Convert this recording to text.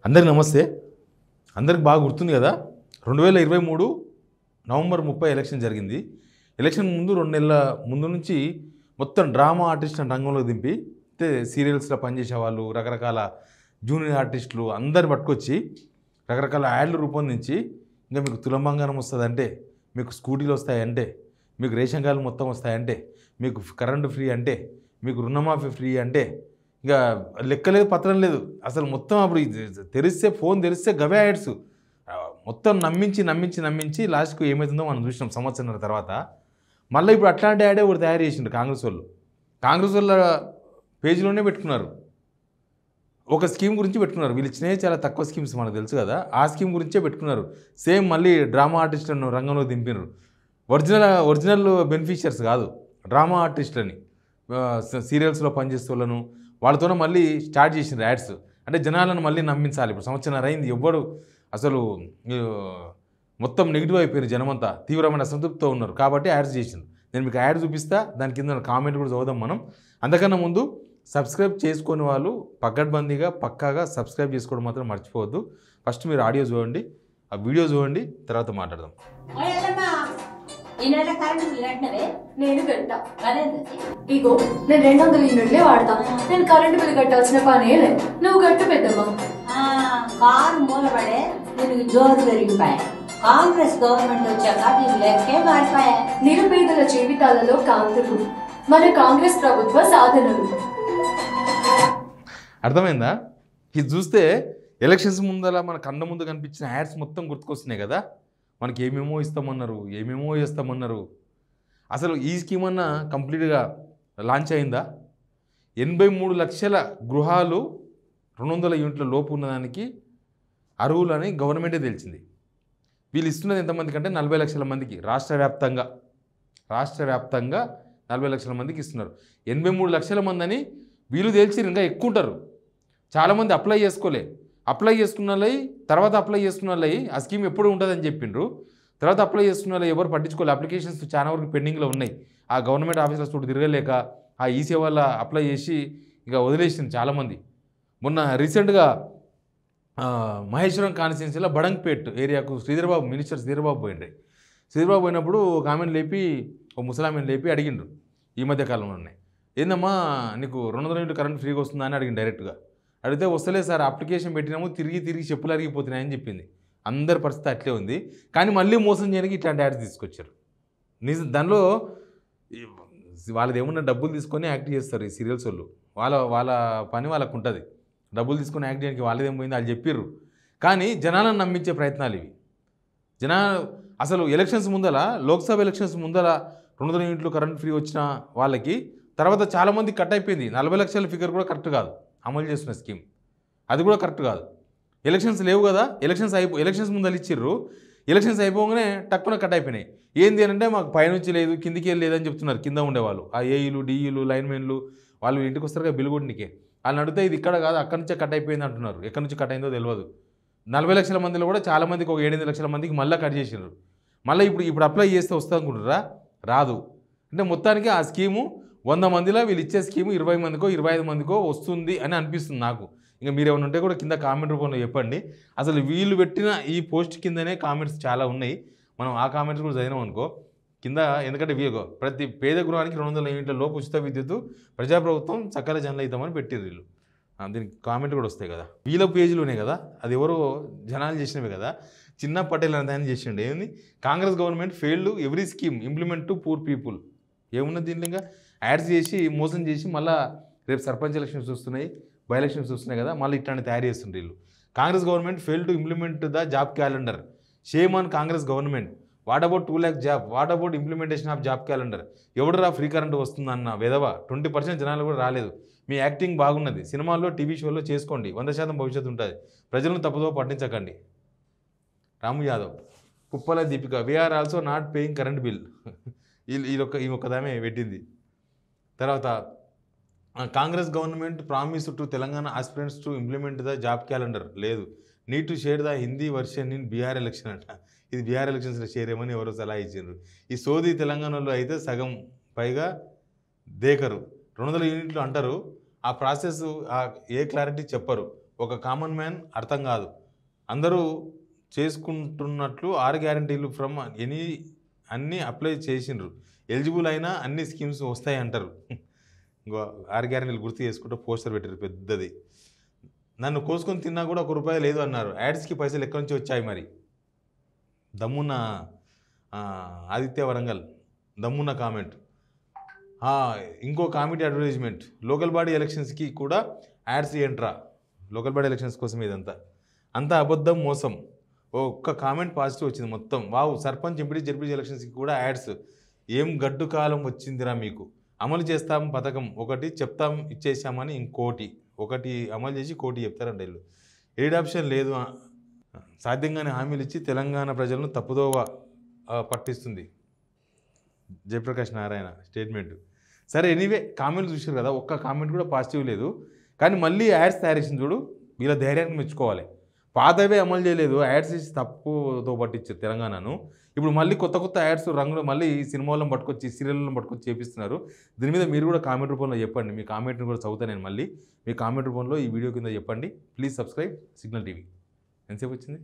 అందరికి నమస్తే. అందరికి బాగా గుర్తుంది కదా, 2023 నవంబర్ 30 ఎలక్షన్ జరిగింది. ఎలక్షన్ ముందు 2 నెలల ముందు నుంచి మొత్తం డ్రామా ఆర్టిస్టులను రంగంలోకి దింపి సీరియల్స్లో పనిచేసే వాళ్ళు, రకరకాల జూనియర్ ఆర్టిస్టులు అందరు పట్టుకొచ్చి రకరకాల యాడ్లు రూపొందించి, ఇంకా మీకు తులం బంగారం వస్తుందంటే, మీకు స్కూటీలు వస్తాయంటే, మీకు రేషన్ కార్డులు మొత్తం వస్తాయంటే, మీకు కరెంటు ఫ్రీ అంటే, మీకు రుణమాఫీ ఫ్రీ అంటే, ఇక లెక్కలేదు పత్రం లేదు అసలు. మొత్తం అప్పుడు తెరిస్తే ఫోన్ తెరిస్తే గవే యాడ్స్ మొత్తం నమ్మించి లాస్ట్కు ఏమవుతుందో మనం చూసినాం సంవత్సరం తర్వాత. మళ్ళీ ఇప్పుడు అట్లాంటి యాడే ఒకటి తయారు చేసిండ్రు కాంగ్రెస్ వాళ్ళ పేజీలోనే పెట్టుకున్నారు. ఒక స్కీమ్ గురించి పెట్టుకున్నారు. వీళ్ళు ఇచ్చినవి చాలా తక్కువ స్కీమ్స్ మనకు తెలుసు కదా, ఆ స్కీమ్ గురించే పెట్టుకున్నారు. సేమ్ మళ్ళీ డ్రామా ఆర్టిస్టులను రంగంలో దింపినారు. ఒరిజినల్ బెనిఫిషియర్స్ కాదు, డ్రామా ఆర్టిస్టులని, సీరియల్స్లో పనిచేస్తూ వాళ్ళతోనే మళ్ళీ స్టార్ట్ చేసిన యాడ్స్. అంటే జనాలను మళ్ళీ నమ్మించాలి. ఇప్పుడు సంవత్సరం అయింది, ఎవ్వడు అసలు మొత్తం నెగిటివ్ అయిపోయారు, జనమంతా తీవ్రమైన అసంతృప్తితో ఉన్నారు. కాబట్టి యాడ్స్ చేసింది. నేను మీకు యాడ్ చూపిస్తా, దాని కింద కామెంట్ కూడా చదువుదాం మనం. అంతకన్నా ముందు సబ్స్క్రైబ్ చేసుకునే వాళ్ళు పక్కడ్బందీగా పక్కాగా సబ్స్క్రైబ్ చేసుకోవడం మాత్రం మర్చిపోవద్దు. ఫస్ట్ మీరు ఆడియో చూడండి, ఆ వీడియో చూడండి, తర్వాత మాట్లాడదాం. ఈ నెల కరెంట్ బిల్ కట్టినవే? నేను కట్టా. అదేంటి? ఇగో నేను 200 యూనిట్లే వాడతా. నేను కరెంట్ బిల్ కట్టాల్సిన పనే లేదు. నువ్వు కట్టు పెద్దమ్మా. కారు మూలపడే దీనికి జోరు పెరిగిపోయా. కాంగ్రెస్ గవర్నమెంట్ వచ్చాక దీని లెక్కే మారిపోయా. నిరుపేదల జీవితాలలో కాంతులు మన కాంగ్రెస్ ప్రభుత్వ సాధనలు. అర్థమైందా? ఇది చూస్తే ఎలక్షన్స్ ముందర మన కళ్ళ ముందు కనిపించిన యాడ్స్ మొత్తం గుర్తుకొస్తున్నాయి కదా. మనకి ఏమేమో ఇస్తామన్నారు, ఏమేమో చేస్తామన్నారు. అసలు ఈ స్కీమ్ అన్నా కంప్లీట్గా లాంచ్ అయిందా? 83 లక్షల గృహాలు 200 యూనిట్ల లోపు ఉన్నదానికి అర్హులని గవర్నమెంటే తెలిసింది. వీళ్ళు ఇస్తున్నది ఎంతమందికి అంటే 40 లక్షల మందికి. రాష్ట్ర వ్యాప్తంగా 40 లక్షల మందికి ఇస్తున్నారు. 83 లక్షల మంది అని వీళ్ళు తెలిసి ఇంకా ఎక్కువ ఉంటారు. చాలామంది అప్లై చేసుకోలే. అప్లై చేసుకున్న వాళ్ళవి తర్వాత అప్లై చేసుకున్న వాళ్ళవి ఆ స్కీమ్ ఎప్పుడు ఉంటుందని చెప్పిండ్రు. తర్వాత అప్లై చేసుకున్న వాళ్ళు ఎవరు పట్టించుకోవాలి. అప్లికేషన్స్ చాలా వరకు పెండింగ్లో ఉన్నాయి. ఆ గవర్నమెంట్ ఆఫీసర్స్ తోటి తిరగలేక ఆ ఈసీ వల్ల అప్లై చేసి ఇక వదిలేసింది చాలామంది. మొన్న రీసెంట్గా మహేశ్వరం కాన్స్టిట్యున్సీలో బడంగ్పేట్ ఏరియాకు మినిస్టర్ శ్రీధర్బాబు పోయిండ్రు. శ్రీధర్బాబు పోయినప్పుడు ఒక ఆమెను లేపి, ఒక ముసలామెను లేపి అడిగిండ్రు, ఈ మధ్య కాలంలోనే, ఏందమ్మా నీకు 200 యూనిట్లు కరెంట్ ఫ్రీగా వస్తుందా అని అడిగింది డైరెక్ట్గా. అడిగితే వస్తలేదు సార్, అప్లికేషన్ పెట్టినాము, తిరిగి చెప్పులు అరిగిపోతున్నాయని చెప్పింది. అందరి పరిస్థితి అట్లే ఉంది. కానీ మళ్ళీ మోసం చేయడానికి ఇట్లాంటి యాడ్స్ తీసుకొచ్చారు. దానిలో వాళ్ళది ఏమన్నా డబ్బులు తీసుకొని యాక్ట్ చేస్తారు ఈ సీరియల్స్ వాళ్ళు. వాళ్ళ పని వాళ్ళకు ఉంటుంది. డబ్బులు తీసుకొని యాక్ట్ చేయడానికి వాళ్ళదేం పోయింది వాళ్ళు చెప్పిర్రు. కానీ జనాలను నమ్మించే ప్రయత్నాలు ఇవి. అసలు ఎలక్షన్స్ ముందల, లోక్సభ ఎలక్షన్స్ ముందల 200 యూనిట్లు కరెంట్ ఫ్రీ వచ్చిన వాళ్ళకి తర్వాత చాలామంది కట్ అయిపోయింది. 40 లక్షల ఫిగర్ కూడా కరెక్ట్ కాదు. అమలు చేస్తున్న స్కీమ్ అది కూడా కరెక్ట్ కాదు. ఎలక్షన్స్ లేవు కదా, ఎలక్షన్స్ ముందర ఇచ్చిర్రు. ఎలక్షన్స్ అయిపోగానే టక్కున కట్ అయిపోయినాయి. ఏంది అని అంటే మాకు పైనుంచి లేదు, కిందికి లేదని చెప్తున్నారు కింద ఉండేవాళ్ళు. ఆ ఏఈలు, డిఈలు, లైన్మెన్లు వాళ్ళు ఇంటికి వస్తారు కదా బిల్ కొట్టినకే. వాళ్ళని అడిగితే ఇది ఇక్కడ కాదు, అక్కడి నుంచే కట్ అయిపోయింది అంటున్నారు. ఎక్కడి నుంచి కట్ అయిందో తెలియదు. 40 లక్షల మందిలో కూడా చాలామందికి ఒక 7-8 లక్షల మందికి మళ్ళీ కట్ చేసినారు. మళ్ళీ ఇప్పుడు అప్లై చేస్తే వస్తుంది అనుకుంటారా? రాదు. అంటే మొత్తానికి ఆ స్కీము 100 మందిలో వీళ్ళు ఇచ్చే స్కీము 20 మందికో 25 మందికో వస్తుంది అని అనిపిస్తుంది నాకు. ఇంకా మీరు ఏమైనా ఉంటే కూడా కింద కామెంట్ రూపంలో చెప్పండి. అసలు వీళ్ళు పెట్టిన ఈ పోస్ట్ కిందనే కామెంట్స్ చాలా ఉన్నాయి. మనం ఆ కామెంట్స్ కూడా చదివినాం అనుకో కింద. ఎందుకంటే ప్రతి పేద గృహానికి 200 యూనిట్ల లోపు ఉచిత విద్యుత్ ప్రజాప్రభుత్వం సకల జనహితమని పెట్టిర్రు వీళ్ళు. దీనికి కామెంట్ కూడా వస్తాయి కదా, వీళ్ళ పేజీలోనే కదా. అది ఎవరో జనాలు చేసినవే కదా. చిన్న పటేల్ అని చేసిండు. ఏంది, Congress government failed every scheme implement to poor people. ఏమున్నది దీంట్లో? ఇంకా యాడ్స్ చేసి మోసం చేసి మళ్ళీ రేపు సర్పంచ్ ఎలక్షన్స్ వస్తున్నాయి, బై ఎలక్షన్స్ వస్తున్నాయి కదా, మళ్ళీ ఇట్లాంటి తయారు చేస్తుండ్రు వీళ్ళు. Congress government fail to implement the job calendar. Shame on Congress government. What about 2 lakh job? What about implementation of job calendar? ఎవడరా ఫ్రీ కరెంట్ వస్తుందన్న వెధవ. 20% జనాలు కూడా రాలేదు. మీ యాక్టింగ్ బాగున్నది, సినిమాల్లో టీవీ షోలో చేసుకోండి, 100% భవిష్యత్తు ఉంటుంది. ప్రజలను తప్పుదో పట్టించకండి. Ramu Yadav, Kuppala Deepika, we're also not paying current bill. ఈ ఒక్కదామే పెట్టింది. తర్వాత Congress government promise to Telangana aspirants to implement the job calendar. లేదు. Need to share the Hindi version in Bihar election అంట. ఇది బీహార్ ఎలక్షన్స్లో షేర్ చేయమని ఎవరో సలహా ఇచ్చారు. ఈ సోది తెలంగాణలో అయితే సగం పైగా దేకరు. 200 యూనిట్లు అంటారు. ఆ ప్రాసెస్ ఏ క్లారిటీ చెప్పరు. ఒక కామన్ మ్యాన్ అర్థం కాదు. అందరూ చేసుకుంటున్నట్లు 6 గ్యారంటీలు ఫ్రమ్ అన్నీ అప్లై చేసిండ్రు, ఎలిజిబుల్ అయినా అన్ని స్కీమ్స్ వస్తాయి అంటారు. ఇంకో 6 గ్యారంటీలు గుర్తు చేసుకుంటూ పోస్టర్ పెట్టారు పెద్దది. నన్ను కోసుకొని తిన్నా కూడా ₹1 లేదు అన్నారు. యాడ్స్కి పైసలు ఎక్కడి నుంచి వచ్చాయి మరి? దమ్మున్న ఆదిత్య వరంగల్ దమ్మున్న కామెంట్. ఇంకో కామెడీ అడ్వర్టైజ్మెంట్, లోకల్ బాడీ ఎలక్షన్స్కి కూడా యాడ్స్ ఏంట్రా? లోకల్ బాడీ ఎలక్షన్స్ కోసం ఇదంతా అంతా అబద్ధం, మోసం. ఒక్క కామెంట్ పాజిటివ్ వచ్చింది మొత్తం. వావ్, సర్పంచ్, ఎంపీడీ, జెడ్పీటీ ఎలక్షన్స్కి కూడా యాడ్స్. ఏం గడ్డు కాలం వచ్చిందిరా మీకు. అమలు చేస్తాం పథకం ఒకటి, చెప్తాం ఇచ్చేసామని ఇంకోటి. ఒకటి అమలు చేసి కోటి చెప్తారంట వీళ్ళు. ఎయిడ్ ఆప్షన్ లేదు, సాధ్యంగానే హామీలు ఇచ్చి తెలంగాణ ప్రజలను తప్పుదోవ పట్టిస్తుంది. జయప్రకాష్ నారాయణ స్టేట్మెంట్. సరే, ఎనీవే కామెంట్ చూసారు కదా, ఒక్క కామెంట్ కూడా పాజిటివ్ లేదు. కానీ మళ్ళీ యాడ్స్ తయారు చేసింది చూడు, వీళ్ళ ధైర్యాన్ని మెచ్చుకోవాలి. పాతవే అమలు చేయలేదు, యాడ్స్ ఇచ్చి తప్పుతో పట్టించారు తెలంగాణను. ఇప్పుడు మళ్ళీ కొత్త యాడ్స్ రంగులు మళ్ళీ సినిమాలను పట్టుకొచ్చి, సీరియల్లను పట్టుకొచ్చి చేపిస్తున్నారు. దీని మీద మీరు కూడా కామెంట్ రూపంలో చెప్పండి. మీ కామెంట్ని కూడా చదువుతాను నేను మళ్ళీ. మీ కామెంట్ రూపంలో ఈ వీడియో కింద చెప్పండి. Please subscribe signal TV. ఎంతసేపు వచ్చింది?